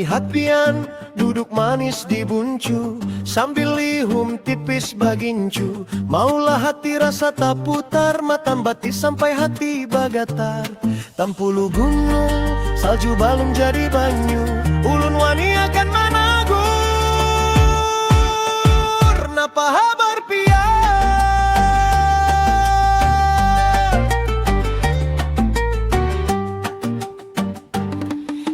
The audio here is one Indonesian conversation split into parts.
Melihat pian duduk manis di buncu, sambil lihum tipis bagincu. Maulah hati rasa tak putar, mata batis sampai hati bagatar. Tampulu gunung, salju balung jadi banyu, ulun wani akan managur. Napa habar pian?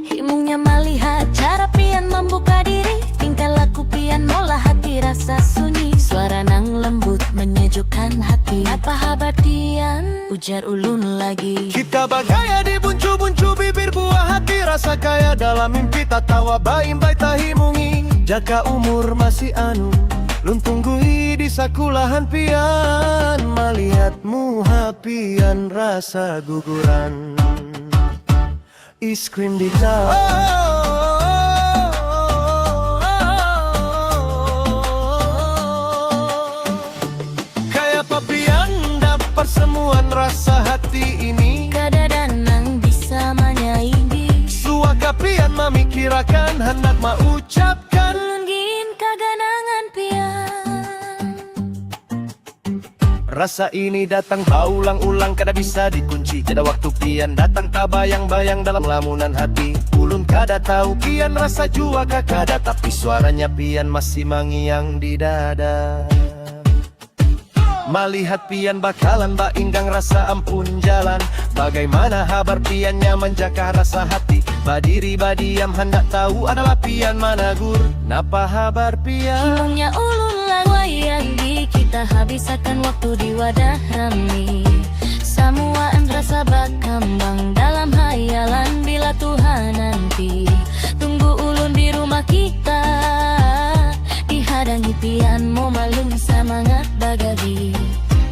Himungnya melihat cara pian membuka diri, tingkah laku pian mola hati rasa sunyi. Suara nang lembut menyejukkan hati. Apa habar pian? Ujar ulun lagi. Kita bagaya di buncu-buncu bibir buah hati, rasa kaya dalam mimpi tak tawa baim bai tahimungi. Jaka umur masih anu, lun tunggui di sakulahan pian. Melihatmu hapian rasa guguran, es krim di kayak papian dapat semuan rasa hati ini. Kadang nang bisa menyaingi, Suaka pian memikirakan, hendak mengucapkan. ulun gin kaganangan pian. Rasa ini datang paulang-ulang, kada bisa dikunci. Tidak waktu pian datang tak bayang-bayang dalam lamunan hati. Ulun kada tahu pian rasa jua kada, tapi suaranya pian masih mengiang di dada. Melihat pian bakalan bainggang rasa ampun jalan. Bagaimana habar piannya menjaga rasa hati. Badiri badiam hendak tahu adalah pian managur. Napa habar pian? Himungnya ulun wayang di kita habiskan waktu di wadah rami. Samuaan rasa berkembang dalam hayalan bila Tuhan nanti. Tunggu ulun di rumah kita, dihadangi pian mau malum semangat bagadi.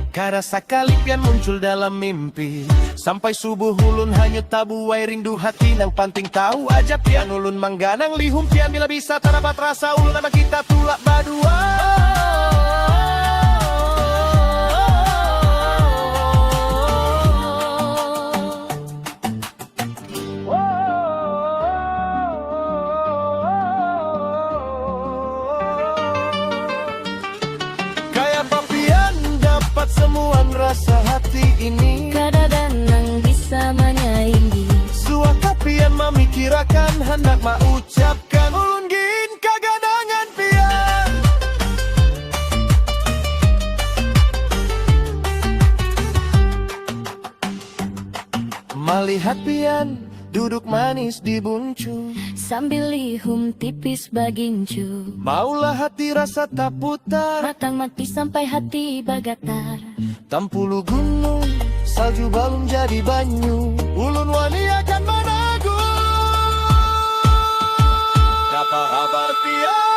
Kada sakali pian muncul dalam mimpi, sampai subuh ulun hanyut tabuai rindu hati. Nang panting tahu aja pian ulun mangganang lihum pian bila bisa tarabat rasa ulun sama kita tulak badua. Semuan rasa hati ini, Kadang nang bisa menyaingi, suaka pian memikirakan, hendak mengucapkan. Ulun gin kaganangan pian. Melihat pian duduk manis di buncu, sambil lihum tipis bagincu. maulah hati rasa tak putar. Matang mati sampai hati bagatar. Tampulu gunung, salju balung jadi banyu, ulun wani akan managur. Napa habar pian?